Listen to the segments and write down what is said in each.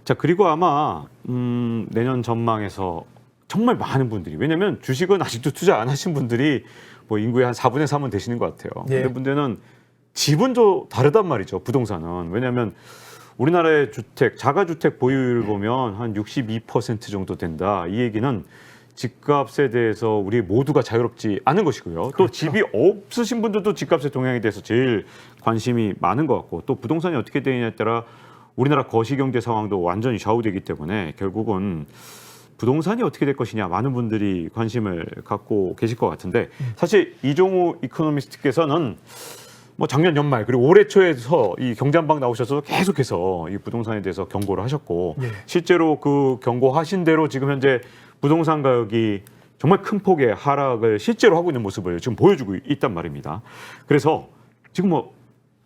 자, 그리고 아마 내년 전망에서 정말 많은 분들이, 왜냐하면 주식은 아직도 투자 안 하신 분들이 뭐 인구의 한 4분의 3은 되시는 것 같아요. 예. 근데 문제는 집은 좀 다르단 말이죠. 부동산은. 왜냐하면 우리나라의 주택, 자가주택 보유율 보면 한 62% 정도 된다. 이 얘기는 집값에 대해서 우리 모두가 자유롭지 않은 것이고요. 또 그렇죠. 집이 없으신 분들도 집값의 동향에 대해서 제일 관심이 많은 것 같고, 또 부동산이 어떻게 되느냐에 따라 우리나라 거시경제 상황도 완전히 좌우되기 때문에 결국은 부동산이 어떻게 될 것이냐 많은 분들이 관심을 갖고 계실 것 같은데, 사실 이종우 이코노미스트께서는 뭐 작년 연말 그리고 올해 초에서 이 경제한방 나오셔서 계속해서 이 부동산에 대해서 경고를 하셨고, 예. 실제로 그 경고하신 대로 지금 현재 부동산 가격이 정말 큰 폭의 하락을 실제로 하고 있는 모습을 지금 보여주고 있단 말입니다. 그래서 지금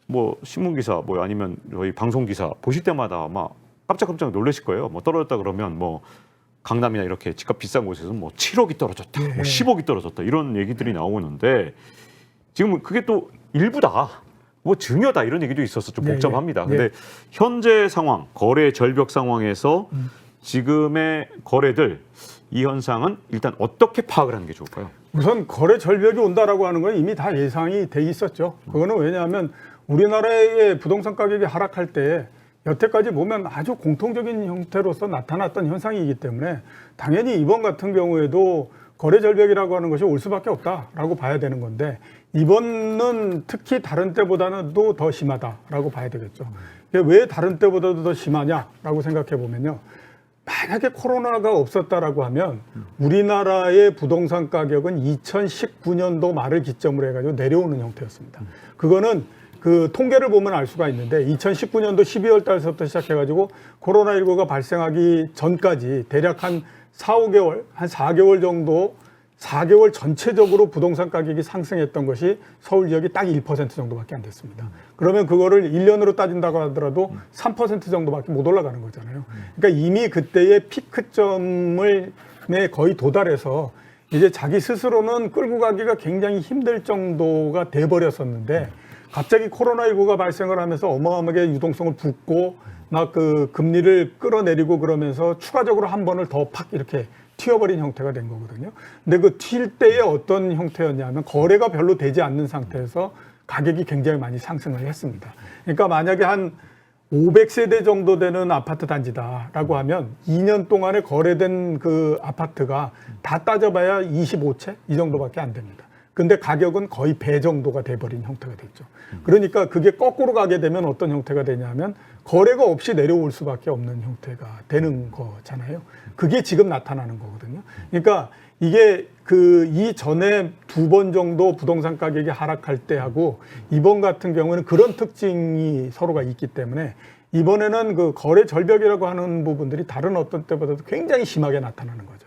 뭐 신문 기사 뭐 아니면 저희 방송 기사 보실 때마다 아마 깜짝깜짝 놀라실 거예요. 뭐 떨어졌다 그러면 뭐 강남이나 이렇게 집값 비싼 곳에서 뭐 7억이 떨어졌다, 예. 뭐 10억이 떨어졌다 이런 얘기들이 나오는데, 지금 그게 또 일부다, 뭐 증여다 이런 얘기도 있어서 좀 예, 복잡합니다. 예. 근데 현재 상황, 거래 절벽 상황에서 지금의 거래들 이 현상은 일단 어떻게 파악을 하는 게 좋을까요? 우선 거래 절벽이 온다라고 하는 건 이미 다 예상이 돼 있었죠. 그거는 왜냐하면 우리나라의 부동산 가격이 하락할 때 여태까지 보면 아주 공통적인 형태로서 나타났던 현상이기 때문에 당연히 이번 같은 경우에도 거래 절벽이라고 하는 것이 올 수밖에 없다라고 봐야 되는 건데, 이번은 특히 다른 때보다는 또 더 심하다라고 봐야 되겠죠. 왜 다른 때보다도 더 심하냐라고 생각해 보면요. 만약에 코로나가 없었다라고 하면 우리나라의 부동산 가격은 2019년도 말을 기점으로 해가지고 내려오는 형태였습니다. 그거는 그 통계를 보면 알 수가 있는데 2019년도 12월 달서부터 시작해가지고 코로나19가 발생하기 전까지 대략 한 4개월 정도 4개월 전체적으로 부동산 가격이 상승했던 것이 서울 지역이 딱 1% 정도밖에 안 됐습니다. 그러면 그거를 1년으로 따진다고 하더라도 3% 정도밖에 못 올라가는 거잖아요. 그러니까 이미 그때의 피크점을 거의 도달해서 이제 자기 스스로는 끌고 가기가 굉장히 힘들 정도가 돼버렸었는데, 갑자기 코로나19가 발생을 하면서 어마어마하게 유동성을 붓고 막 그 금리를 끌어내리고 그러면서 추가적으로 한 번을 더 팍 이렇게 튀어버린 형태가 된 거거든요. 근데 그 튈 때의 어떤 형태였냐면 거래가 별로 되지 않는 상태에서 가격이 굉장히 많이 상승을 했습니다. 그러니까 만약에 한 500세대 정도 되는 아파트 단지다라고 하면 2년 동안에 거래된 그 아파트가 다 따져봐야 25채 이 정도밖에 안 됩니다. 근데 가격은 거의 배 정도가 돼버린 형태가 됐죠. 그러니까 그게 거꾸로 가게 되면 어떤 형태가 되냐면 거래가 없이 내려올 수밖에 없는 형태가 되는 거잖아요. 그게 지금 나타나는 거거든요. 그러니까 이게 그 이전에 2번 정도 부동산 가격이 하락할 때 하고 이번 같은 경우는 그런 특징이 서로가 있기 때문에 이번에는 그 거래 절벽이라고 하는 부분들이 다른 어떤 때보다도 굉장히 심하게 나타나는 거죠.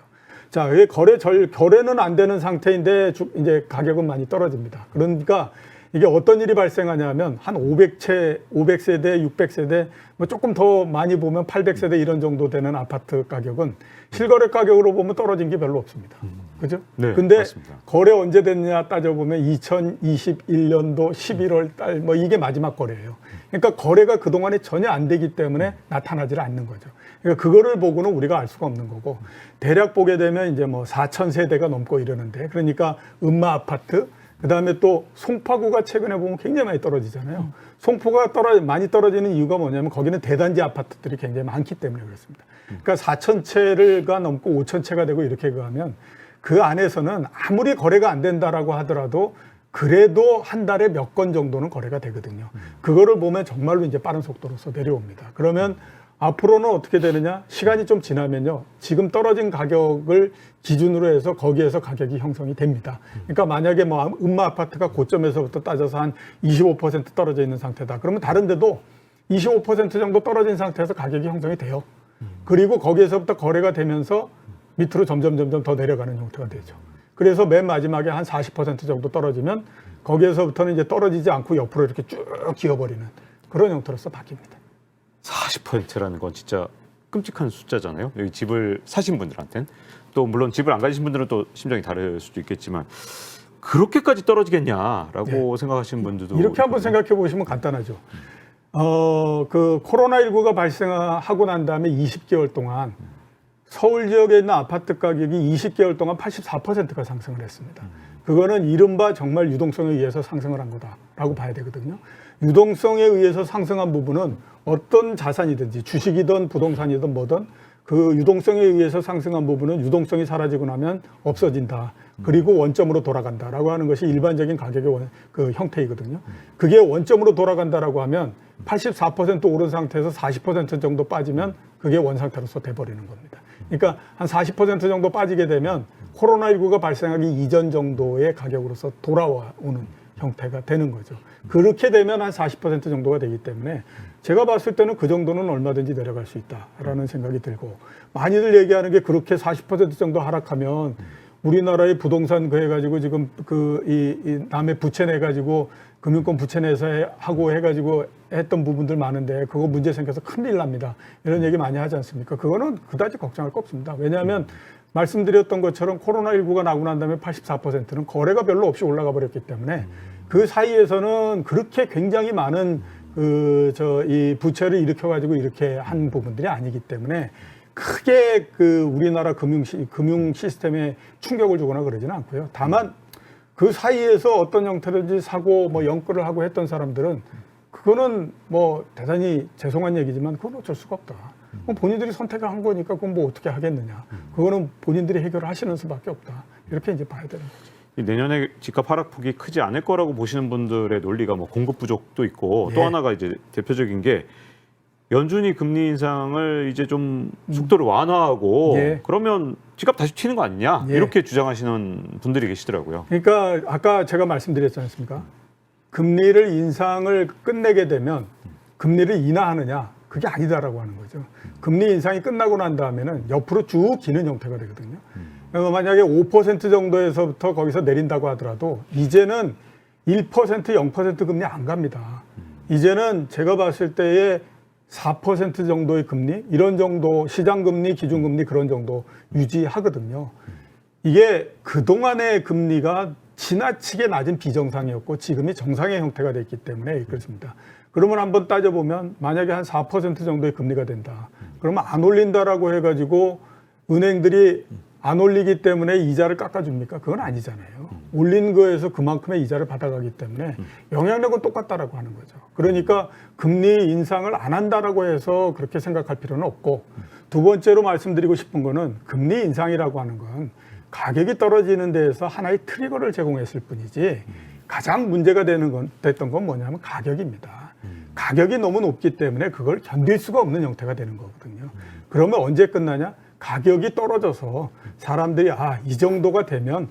자, 왜 거래는 안 되는 상태인데 이제 가격은 많이 떨어집니다. 그러니까 이게 어떤 일이 발생하냐면 한 500세대, 600세대, 뭐 조금 더 많이 보면 800세대 이런 정도 되는 아파트 가격은 실거래 가격으로 보면 떨어진 게 별로 없습니다. 그죠? 네, 근데 맞습니다. 거래 언제 됐냐 따져보면 2021년도 11월 달 뭐 이게 마지막 거래예요. 그러니까 거래가 그동안에 전혀 안 되기 때문에 나타나질 않는 거죠. 그러니까 그거를 보고는 우리가 알 수가 없는 거고, 대략 보게 되면 이제 뭐 4,000세대가 넘고 이러는데, 그러니까 음마 아파트, 그다음에 또 송파구가 최근에 보면 굉장히 많이 떨어지잖아요. 송파구가 많이 떨어지는 이유가 뭐냐면 거기는 대단지 아파트들이 굉장히 많기 때문에 그렇습니다. 그러니까 4,000채가 넘고 5,000채가 되고 이렇게 가면 그 안에서는 아무리 거래가 안 된다라고 하더라도 그래도 한 달에 몇 건 정도는 거래가 되거든요. 그거를 보면 정말로 이제 빠른 속도로서 내려옵니다. 그러면 앞으로는 어떻게 되느냐? 시간이 좀 지나면요, 지금 떨어진 가격을 기준으로 해서 거기에서 가격이 형성이 됩니다. 그러니까 만약에 뭐 음마 아파트가 고점에서부터 따져서 한 25% 떨어져 있는 상태다. 그러면 다른 데도 25% 정도 떨어진 상태에서 가격이 형성이 돼요. 그리고 거기에서부터 거래가 되면서 밑으로 점점 더 내려가는 형태가 되죠. 그래서 맨 마지막에 한 40% 정도 떨어지면 거기에서부터는 이제 떨어지지 않고 옆으로 이렇게 쭉 기어버리는 그런 형태로서 바뀝니다. 40%라는 건 진짜 끔찍한 숫자잖아요. 여기 집을 사신 분들한테는. 또 물론 집을 안 가지신 분들은 또 심정이 다를 수도 있겠지만, 그렇게까지 떨어지겠냐라고 생각하시는 분들도 이렇게 한번 있거든요. 생각해 보시면 간단하죠. 그 코로나19가 발생하고 난 다음에 20개월 동안 서울 지역에 있는 아파트 가격이 20개월 동안 84%가 상승을 했습니다. 그거는 이른바 정말 유동성에 의해서 상승을 한 거다라고 봐야 되거든요. 유동성에 의해서 상승한 부분은 어떤 자산이든지 주식이든 부동산이든 뭐든 그 유동성에 의해서 상승한 부분은 유동성이 사라지고 나면 없어진다. 그리고 원점으로 돌아간다라고 하는 것이 일반적인 가격의 그 형태이거든요. 그게 원점으로 돌아간다라고 하면 84% 오른 상태에서 40% 정도 빠지면 그게 원상태로서 돼버리는 겁니다. 그러니까 한 40% 정도 빠지게 되면 코로나19가 발생하기 이전 정도의 가격으로서 돌아오는 형태가 되는 거죠. 그렇게 되면 한 40% 정도가 되기 때문에 제가 봤을 때는 그 정도는 얼마든지 내려갈 수 있다라는 생각이 들고, 많이들 얘기하는 게 그렇게 40% 정도 하락하면 우리나라의 부동산 해가지고 지금 이 남의 부채 내가지고 금융권 부채 내서 하고 해가지고 했던 부분들 많은데 그거 문제 생겨서 큰일 납니다. 이런 얘기 많이 하지 않습니까? 그거는 그다지 걱정할 거 없습니다. 왜냐하면 말씀드렸던 것처럼 코로나19가 나고 난 다음에 84%는 거래가 별로 없이 올라가 버렸기 때문에 그 사이에서는 그렇게 굉장히 많은 이 부채를 일으켜가지고 이렇게 한 부분들이 아니기 때문에 크게 우리나라 금융 시스템에 충격을 주거나 그러지는 않고요. 다만 그 사이에서 어떤 형태든지 사고 뭐 연끌을 하고 했던 사람들은 그거는 뭐 대단히 죄송한 얘기지만 그건 어쩔 수가 없다. 본인들이 선택을 한 거니까 그건 뭐 어떻게 하겠느냐. 그거는 본인들이 해결을 하시는 수밖에 없다. 이렇게 이제 봐야 되는 거죠. 내년에 집값 하락폭이 크지 않을 거라고 보시는 분들의 논리가 뭐 공급 부족도 있고, 또 하나가 이제 대표적인 게 연준이 금리 인상을 이제 좀 속도를 완화하고 그러면 집값 다시 튀는 거 아니냐, 이렇게 주장하시는 분들이 계시더라고요. 그러니까 아까 제가 말씀드렸지 않습니까? 금리를 인상을 끝내게 되면 금리를 인하하느냐, 그게 아니다라고 하는 거죠. 금리 인상이 끝나고 난 다음에는 옆으로 쭉 기는 형태가 되거든요. 만약에 5% 정도에서부터 거기서 내린다고 하더라도 이제는 1%, 0% 금리 안 갑니다. 이제는 제가 봤을 때에 4% 정도의 금리, 이런 정도 시장금리, 기준금리 그런 정도 유지하거든요. 이게 그동안의 금리가 지나치게 낮은 비정상이었고 지금이 정상의 형태가 됐기 때문에 그렇습니다. 그러면 한번 따져보면 만약에 한 4% 정도의 금리가 된다. 그러면 안 올린다라고 해가지고 은행들이 안 올리기 때문에 이자를 깎아줍니까? 그건 아니잖아요. 올린 거에서 그만큼의 이자를 받아가기 때문에 영향력은 똑같다라고 하는 거죠. 그러니까 금리 인상을 안 한다라고 해서 그렇게 생각할 필요는 없고, 두 번째로 말씀드리고 싶은 거는 금리 인상이라고 하는 건 가격이 떨어지는 데에서 하나의 트리거를 제공했을 뿐이지 가장 문제가 됐던 건 뭐냐면 가격입니다. 가격이 너무 높기 때문에 그걸 견딜 수가 없는 형태가 되는 거거든요. 그러면 언제 끝나냐? 가격이 떨어져서 사람들이 이 정도가 되면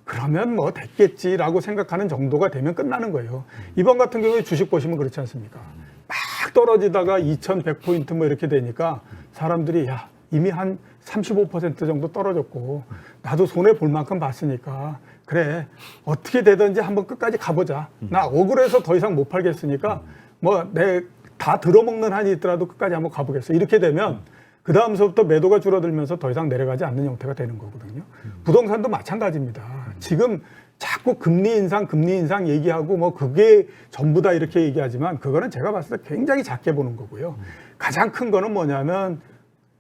그러면 뭐 됐겠지라고 생각하는 정도가 되면 끝나는 거예요. 이번 같은 경우에 주식 보시면 그렇지 않습니까? 막 떨어지다가 2100포인트 뭐 이렇게 되니까 사람들이 이미 한 35% 정도 떨어졌고 나도 손해 볼 만큼 봤으니까 그래 어떻게 되든지 한번 끝까지 가보자. 나 억울해서 더 이상 못 팔겠으니까 뭐 내 다 들어먹는 한이 있더라도 끝까지 한번 가보겠어. 이렇게 되면 그 다음서부터 매도가 줄어들면서 더 이상 내려가지 않는 형태가 되는 거거든요. 부동산도 마찬가지입니다. 지금 자꾸 금리 인상 얘기하고 뭐 그게 전부다 이렇게 얘기하지만 그거는 제가 봤을 때 굉장히 작게 보는 거고요. 가장 큰 거는 뭐냐면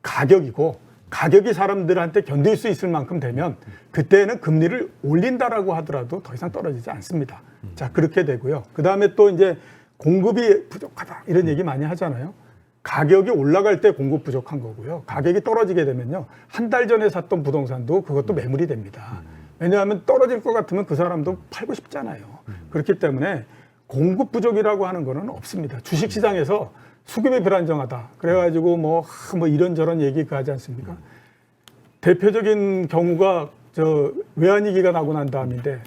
가격이고, 가격이 사람들한테 견딜 수 있을 만큼 되면 그때는 금리를 올린다라고 하더라도 더 이상 떨어지지 않습니다. 자, 그렇게 되고요. 그 다음에 또 이제 공급이 부족하다 이런 얘기 많이 하잖아요. 가격이 올라갈 때 공급 부족한 거고요. 가격이 떨어지게 되면요. 한 달 전에 샀던 부동산도 그것도 매물이 됩니다. 왜냐하면 떨어질 것 같으면 그 사람도 팔고 싶잖아요. 그렇기 때문에 공급 부족이라고 하는 거는 없습니다. 주식시장에서 수급이 불안정하다. 그래가지고 뭐 이런저런 얘기 하지 않습니까? 대표적인 경우가 외환위기가 나고 난 다음인데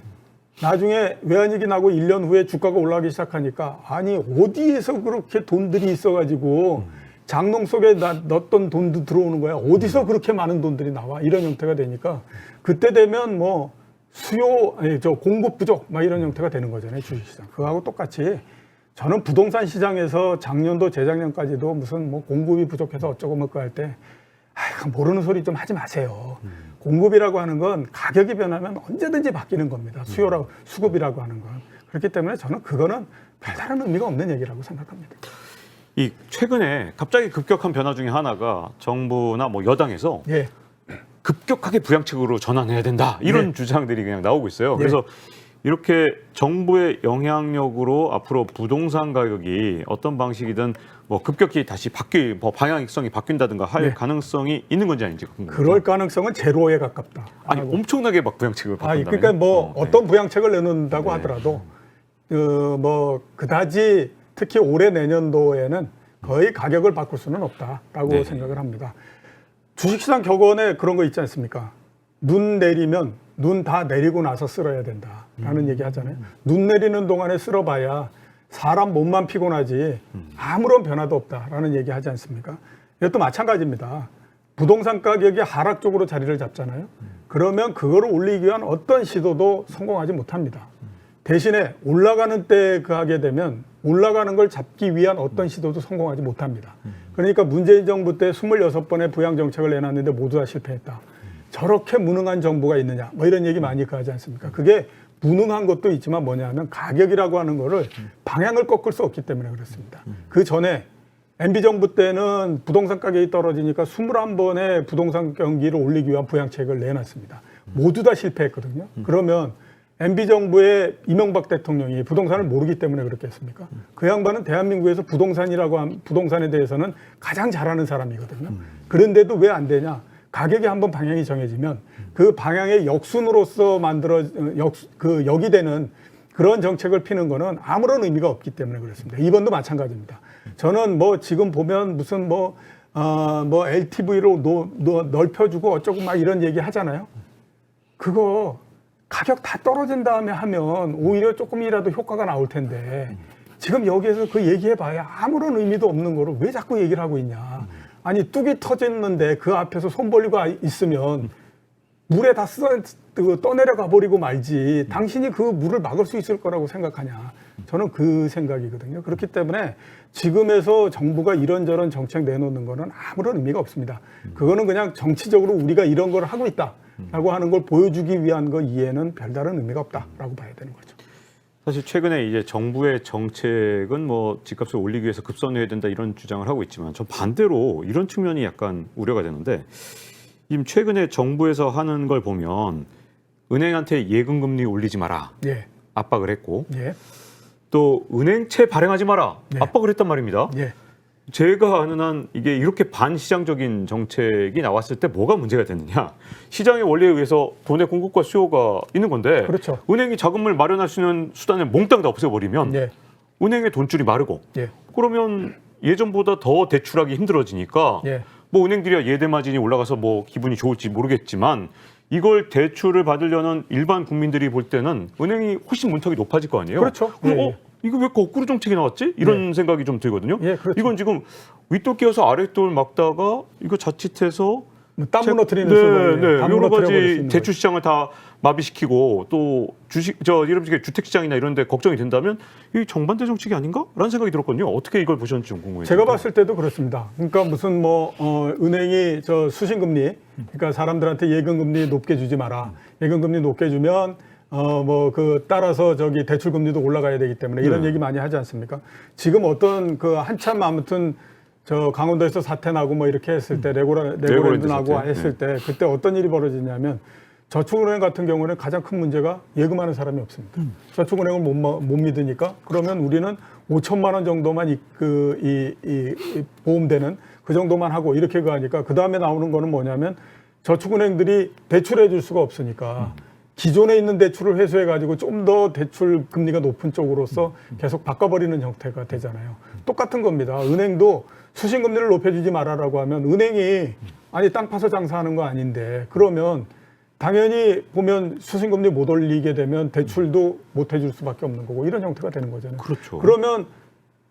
나중에 외환위기 나고 1년 후에 주가가 올라가기 시작하니까 아니 어디에서 그렇게 돈들이 있어가지고 장롱 속에 넣었던 돈도 들어오는 거야. 어디서 그렇게 많은 돈들이 나와. 이런 형태가 되니까 그때 되면 뭐 공급 부족 막 이런 형태가 되는 거잖아요. 주식시장. 그거하고 똑같이 저는 부동산 시장에서 작년도 재작년까지도 무슨 뭐 공급이 부족해서 어쩌고 뭐고 할 때 모르는 소리 좀 하지 마세요. 공급이라고 하는 건 가격이 변하면 언제든지 바뀌는 겁니다. 수급이라고 하는 건. 그렇기 때문에 저는 그거는 별다른 의미가 없는 얘기라고 생각합니다. 이 최근에 갑자기 급격한 변화 중에 하나가 정부나 뭐 여당에서 예. 급격하게 부양책으로 전환해야 된다 이런 네. 주장들이 그냥 나오고 있어요. 네. 그래서 이렇게 정부의 영향력으로 앞으로 부동산 가격이 어떤 방식이든 뭐 급격히 다시 뭐 방향성이 바뀐다든가 할 네. 가능성이 있는 건지 아닌지 궁금해요. 그럴 가능성은 제로에 가깝다. 아니 하고. 엄청나게 막 부양책을 바꾼다면. 그러니까 뭐 네. 어떤 부양책을 내놓는다고 네. 하더라도 뭐 그다지 특히 올해 내년도에는 거의 가격을 바꿀 수는 없다라고 네. 생각을 합니다. 주식시장 격언에 그런 거 있지 않습니까? 눈 내리면 눈 다 내리고 나서 쓸어야 된다라는 얘기 하잖아요. 눈 내리는 동안에 쓸어봐야 사람 몸만 피곤하지 아무런 변화도 없다라는 얘기 하지 않습니까? 이것도 마찬가지입니다. 부동산 가격이 하락 쪽으로 자리를 잡잖아요. 그러면 그거를 올리기 위한 어떤 시도도 성공하지 못합니다. 대신에 올라가는 때 그 하게 되면 올라가는 걸 잡기 위한 어떤 시도도 성공하지 못합니다. 그러니까 문재인 정부 때 26번의 부양 정책을 내놨는데 모두 다 실패했다. 저렇게 무능한 정부가 있느냐 뭐 이런 얘기 많이 하지 않습니까? 그게 무능한 것도 있지만 뭐냐면 가격이라고 하는 거를 방향을 꺾을 수 없기 때문에 그렇습니다. 그 전에 MB정부 때는 부동산 가격이 떨어지니까 21번의 부동산 경기를 올리기 위한 부양책을 내놨습니다. 모두 다 실패했거든요. 그러면 MB정부의 이명박 대통령이 부동산을 모르기 때문에 그렇겠습니까? 그 양반은 대한민국에서 부동산에 대해서는 가장 잘하는 사람이거든요. 그런데도 왜 안 되냐? 가격이 한번 방향이 정해지면 그 방향의 역순으로서 역이 되는 그런 정책을 피는 거는 아무런 의미가 없기 때문에 그렇습니다. 이번도 마찬가지입니다. 저는 뭐 지금 보면 무슨 뭐 LTV로 넓혀주고 어쩌고 막 이런 얘기 하잖아요. 그거 가격 다 떨어진 다음에 하면 오히려 조금이라도 효과가 나올 텐데 지금 여기에서 그 얘기해봐야 아무런 의미도 없는 거를 왜 자꾸 얘기를 하고 있냐. 아니 뚝이 터졌는데 그 앞에서 손 벌리고 있으면 물에 다 떠내려가 버리고 말지 당신이 그 물을 막을 수 있을 거라고 생각하냐. 저는 그 생각이거든요. 그렇기 때문에 지금에서 정부가 이런저런 정책 내놓는 거는 아무런 의미가 없습니다. 그거는 그냥 정치적으로 우리가 이런 걸 하고 있다라고 하는 걸 보여주기 위한 거 이해는 별다른 의미가 없다라고 봐야 되는 거죠. 사실 최근에 이제 정부의 정책은 뭐 집값을 올리기 위해서 급선회해야 된다 이런 주장을 하고 있지만 전 반대로 이런 측면이 약간 우려가 되는데 지금 최근에 정부에서 하는 걸 보면 은행한테 예금금리 올리지 마라 예. 압박을 했고 예. 또 은행채 발행하지 마라 네. 압박을 했단 말입니다. 예. 제가 아는 한 이게 이렇게 반시장적인 정책이 나왔을 때 뭐가 문제가 됐느냐. 시장의 원리에 의해서 돈의 공급과 수요가 있는 건데 그렇죠. 은행이 자금을 마련할 수 있는 수단을 몽땅 다 없애버리면 예. 은행의 돈줄이 마르고 예. 그러면 예전보다 더 대출하기 힘들어지니까 예. 뭐 은행들이야 예대 마진이 올라가서 뭐 기분이 좋을지 모르겠지만 이걸 대출을 받으려는 일반 국민들이 볼 때는 은행이 훨씬 문턱이 높아질 거 아니에요. 그렇죠. 그럼 예, 예. 이거 왜 거꾸로 정책이 나왔지? 이런 생각이 좀 들거든요. 예, 그렇죠. 이건 지금 윗돌 끼어서 아랫돌 막다가 이거 자칫해서 땀 무너뜨리는 여러 가지 대출 시장을 다 마비시키고 또 이런 식의 주택 시장이나 이런 데 걱정이 된다면 이 정반대 정책이 아닌가라는 생각이 들었거든요. 어떻게 이걸 보셨는지 좀 궁금해요. 제가 봤을 때도 그렇습니다. 그러니까 무슨 은행이 수신금리, 그러니까 사람들한테 예금금리 높게 주지 마라. 예금금리 높게 주면 따라서 대출금리도 올라가야 되기 때문에 이런 얘기 많이 하지 않습니까? 지금 어떤 한참 아무튼 강원도에서 사태 나고 뭐 이렇게 했을 때 레고랜드 나고 했을 때 그때 어떤 일이 벌어지냐면 저축은행 같은 경우는 가장 큰 문제가 예금하는 사람이 없습니다. 저축은행을 못 믿으니까 그러면 우리는 5천만 원 정도만 보험되는 그 정도만 하고 이렇게 가니까 그 다음에 나오는 거는 뭐냐면 저축은행들이 대출해 줄 수가 없으니까 기존에 있는 대출을 회수해가지고 좀 더 대출 금리가 높은 쪽으로서 계속 바꿔버리는 형태가 되잖아요. 똑같은 겁니다. 은행도 수신금리를 높여주지 말아라고 하면 은행이 아니 땅 파서 장사하는 거 아닌데 그러면 당연히 보면 수신금리 못 올리게 되면 대출도 못 해줄 수밖에 없는 거고 이런 형태가 되는 거잖아요. 그렇죠. 그러면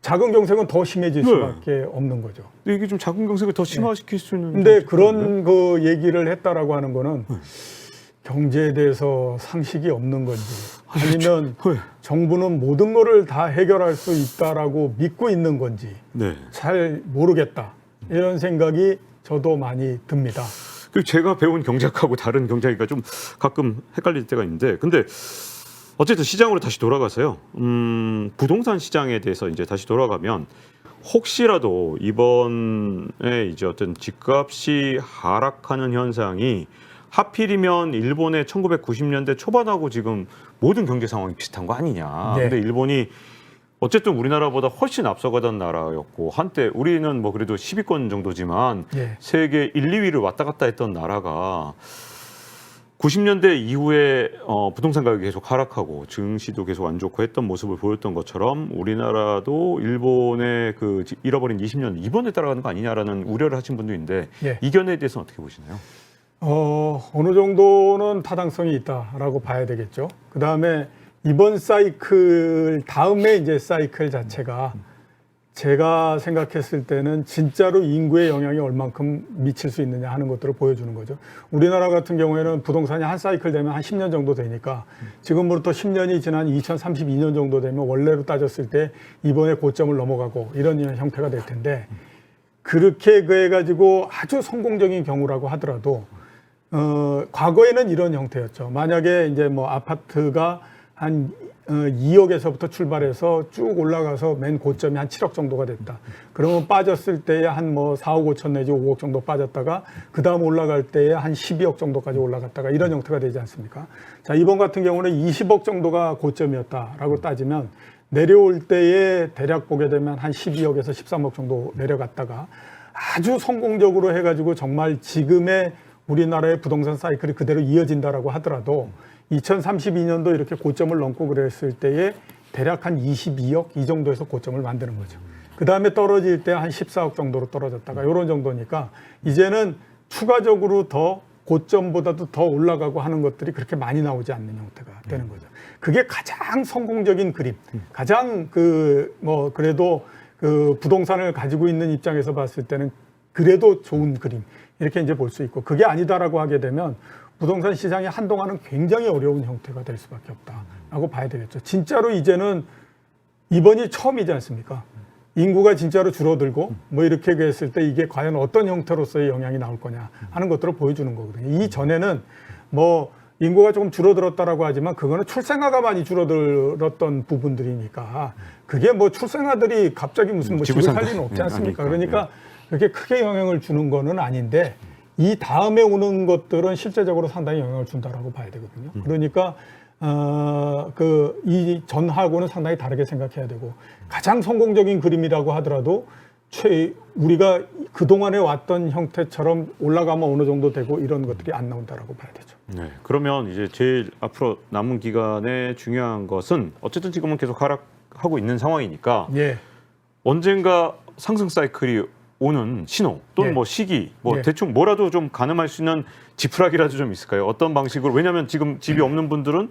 자금 경색은 더 심해질 수밖에 없는 거죠. 이게 좀 자금 경색을 더 심화시킬 수 있는. 근데 그런 그 얘기를 했다라고 하는 거는 경제에 대해서 상식이 없는 건지 아니면 정부는 모든 거를 다 해결할 수 있다라고 믿고 있는 건지 잘 모르겠다. 이런 생각이 저도 많이 듭니다. 제가 배운 경제학하고 다른 경제학이 좀 가끔 헷갈릴 때가 있는데 근데 어쨌든 시장으로 다시 돌아가서요. 부동산 시장에 대해서 이제 다시 돌아가면 혹시라도 이번에 이제 어떤 집값이 하락하는 현상이 하필이면 일본의 1990년대 초반하고 지금 모든 경제 상황이 비슷한 거 아니냐. 네. 근데 일본이 어쨌든 우리나라보다 훨씬 앞서가던 나라였고 한때 우리는 뭐 그래도 10위권 정도지만 예. 세계 1, 2위를 왔다 갔다 했던 나라가 90년대 이후에 부동산 가격이 계속 하락하고 증시도 계속 안 좋고 했던 모습을 보였던 것처럼 우리나라도 일본의 그 잃어버린 20년 이번에 따라가는 거 아니냐라는 우려를 하신 분도 있는데 예. 이 견해에 대해서는 어떻게 보시나요? 어느 정도는 타당성이 있다라고 봐야 되겠죠. 그 다음에 이번 사이클 다음에 이제 사이클 자체가 제가 생각했을 때는 진짜로 인구의 영향이 얼만큼 미칠 수 있느냐 하는 것들을 보여주는 거죠. 우리나라 같은 경우에는 부동산이 한 사이클 되면 한 10년 정도 되니까 지금부터 10년이 지난 2032년 정도 되면 원래로 따졌을 때 이번에 고점을 넘어가고 이런 형태가 될 텐데 그렇게 해가지고 아주 성공적인 경우라고 하더라도 과거에는 이런 형태였죠. 만약에 이제 뭐 아파트가 한 2억에서부터 출발해서 쭉 올라가서 맨 고점이 한 7억 정도가 됐다. 그러면 빠졌을 때에 한 뭐 4억 5천 내지 5억 정도 빠졌다가 그 다음 올라갈 때에 한 12억 정도까지 올라갔다가 이런 형태가 되지 않습니까? 자, 이번 같은 경우는 20억 정도가 고점이었다라고 따지면 내려올 때에 대략 보게 되면 한 12억에서 13억 정도 내려갔다가 아주 성공적으로 해가지고 정말 지금의 우리나라의 부동산 사이클이 그대로 이어진다라고 하더라도 2032년도 이렇게 고점을 넘고 그랬을 때에 대략 한 22억 이 정도에서 고점을 만드는 거죠. 그 다음에 떨어질 때 한 14억 정도로 떨어졌다가 이런 정도니까 이제는 추가적으로 더 고점보다도 더 올라가고 하는 것들이 그렇게 많이 나오지 않는 형태가 되는 거죠. 그게 가장 성공적인 그림, 가장 그래도 그 부동산을 가지고 있는 입장에서 봤을 때는 그래도 좋은 그림 이렇게 이제 볼 수 있고 그게 아니다라고 하게 되면 부동산 시장이 한동안은 굉장히 어려운 형태가 될 수밖에 없다라고 봐야 되겠죠. 진짜로 이제는 이번이 처음이지 않습니까? 인구가 진짜로 줄어들고 뭐 이렇게 했을 때 이게 과연 어떤 형태로서의 영향이 나올 거냐 하는 것들을 보여주는 거거든요. 이전에는 뭐 인구가 조금 줄어들었다라고 하지만 그거는 출생아가 많이 줄어들었던 부분들이니까 그게 뭐 출생아들이 갑자기 무슨 뭐 집을 살 리는 없지 않습니까? 그러니까 그렇게 크게 영향을 주는 거는 아닌데 이 다음에 오는 것들은 실제적으로 상당히 영향을 준다라고 봐야 되거든요. 그러니까 이 전하고는 상당히 다르게 생각해야 되고 가장 성공적인 그림이라고 하더라도 우리가 그동안에 왔던 형태처럼 올라가면 어느 정도 되고 이런 것들이 안 나온다라고 봐야 되죠. 네. 그러면 이제 제일 앞으로 남은 기간에 중요한 것은 어쨌든 지금은 계속 하락하고 있는 상황이니까 예. 언젠가 상승 사이클이 오는 신호 또는 예. 뭐 시기 뭐 예. 대충 뭐라도 좀 가늠할 수 있는 지푸라기라도 좀 있을까요? 어떤 방식으로? 왜냐하면 지금 집이 없는 분들은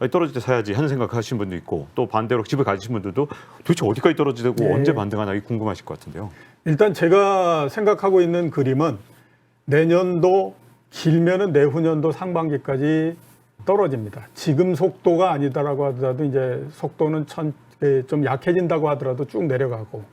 떨어질 때 사야지 하는 생각하시는 분도 있고 또 반대로 집을 가지신 분들도 도대체 어디까지 떨어지고 예. 언제 반등하나 궁금하실 것 같은데요. 일단 제가 생각하고 있는 그림은 내년도 길면은 내후년도 상반기까지 떨어집니다. 지금 속도가 아니다라고 하더라도 이제 속도는 좀 약해진다고 하더라도 쭉 내려가고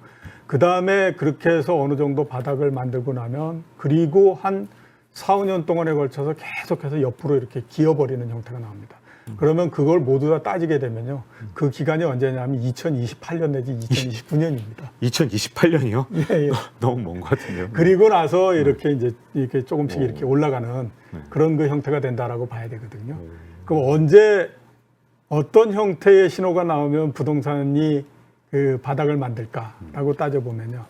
그 다음에 그렇게 해서 어느 정도 바닥을 만들고 나면 그리고 한 4, 5년 동안에 걸쳐서 계속해서 옆으로 이렇게 기어버리는 형태가 나옵니다. 그러면 그걸 모두 다 따지게 되면요. 그 기간이 언제냐면 2028년 내지 2029년입니다. 2028년이요? 예, 예. 너무 먼 것 같은데요. 그리고 나서 이렇게 이제 이렇게 조금씩 이렇게 올라가는 그런 그 형태가 된다라고 봐야 되거든요. 그럼 언제 어떤 형태의 신호가 나오면 부동산이 그 바닥을 만들까라고 따져보면요.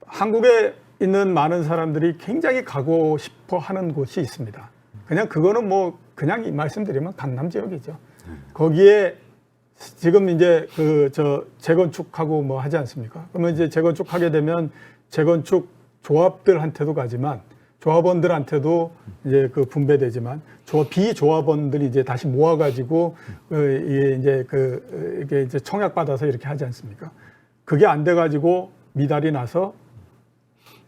한국에 있는 많은 사람들이 굉장히 가고 싶어 하는 곳이 있습니다. 그냥 그거는 뭐 그냥 말씀드리면 강남 지역이죠. 거기에 지금 이제 재건축하고 뭐 하지 않습니까? 그러면 이제 재건축하게 되면 재건축 조합들한테도 가지만 조합원들한테도 이제 그 분배되지만 비조합원들이 이제 다시 모아가지고 이게 이제 청약 받아서 이렇게 하지 않습니까? 그게 안 돼가지고 미달이 나서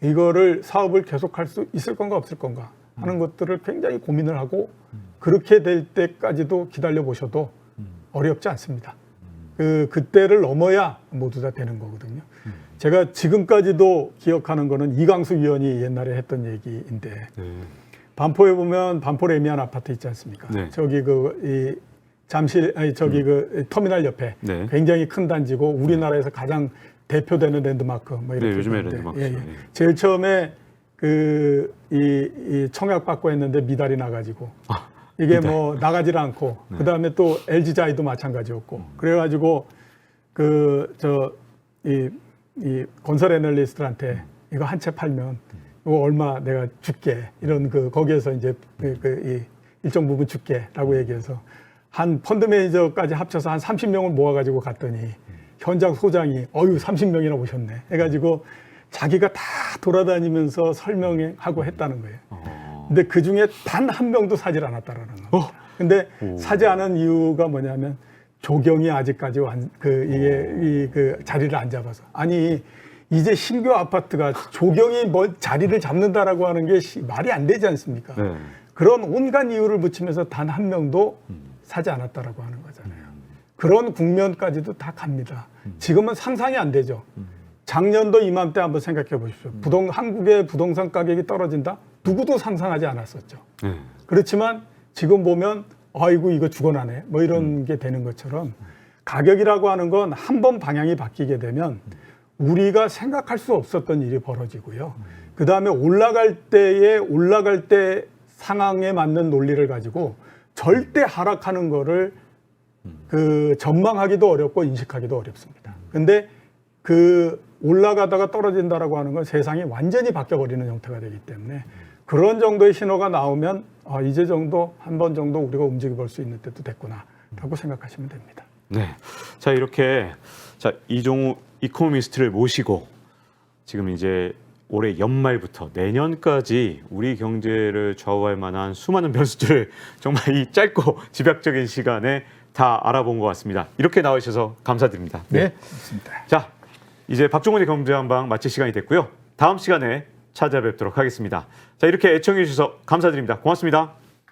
이거를 사업을 계속할 수 있을 건가 없을 건가 하는 것들을 굉장히 고민을 하고 그렇게 될 때까지도 기다려 보셔도 어렵지 않습니다. 그때를 넘어야 모두 다 되는 거거든요. 제가 지금까지도 기억하는 거는 이강수 위원이 옛날에 했던 얘기인데 반포에 보면 반포 레미안 아파트 있지 않습니까? 네. 저기 잠실 그 터미널 옆에 네. 굉장히 큰 단지고 우리나라에서 가장 대표되는 랜드마크 뭐 이렇게. 네, 요즘에 있는데, 랜드마크죠. 예. 제일 처음에 이 청약 받고 했는데 미달이 나가지고 이게 미달. 뭐 나가질 않고 그 다음에 또 LG자이도 마찬가지였고 그래가지고 이 건설 애널리스트한테 이거 한 채 팔면 이거 얼마 내가 줄게 이런 거기에서 이제 이 일정 부분 줄게라고 얘기해서 한 펀드 매니저까지 합쳐서 한 30명을 모아가지고 갔더니 현장 소장이 30명이나 오셨네 해가지고 자기가 다 돌아다니면서 설명하고 했다는 거예요. 근데 그 중에 단 한 명도 사질 않았다라는 겁니다. 근데 사지 않은 이유가 뭐냐면 조경이 아직까지 그 자리를 안 잡아서. 아니, 이제 신규 아파트가 조경이 자리를 잡는다라고 하는 게 말이 안 되지 않습니까? 네. 그런 온갖 이유를 붙이면서 단 한 명도 사지 않았다라고 하는 거잖아요. 그런 국면까지도 다 갑니다. 지금은 상상이 안 되죠. 작년도 이맘때 한번 생각해 보십시오. 한국의 부동산 가격이 떨어진다? 누구도 상상하지 않았었죠. 네. 그렇지만 지금 보면 아이고 이거 죽어나네 뭐 이런 게 되는 것처럼 가격이라고 하는 건 한 번 방향이 바뀌게 되면 우리가 생각할 수 없었던 일이 벌어지고요. 그 다음에 올라갈 때 상황에 맞는 논리를 가지고 절대 하락하는 거를 전망하기도 어렵고 인식하기도 어렵습니다. 근데 올라가다가 떨어진다라고 하는 건 세상이 완전히 바뀌어버리는 형태가 되기 때문에 그런 정도의 신호가 나오면 이제 정도 한 번 정도 우리가 움직여 볼 수 있는 때도 됐구나라고 생각하시면 됩니다. 네. 자, 이렇게 이종우 이코노미스트를 모시고 지금 이제 올해 연말부터 내년까지 우리 경제를 좌우할 만한 수많은 변수들을 정말 이 짧고 집약적인 시간에 다 알아본 것 같습니다. 이렇게 나와주셔서 감사드립니다. 네, 좋습니다. 자, 이제 박종훈의 경제한방 마칠 시간이 됐고요. 다음 시간에 찾아뵙도록 하겠습니다. 자, 이렇게 애청해 주셔서 감사드립니다. 고맙습니다.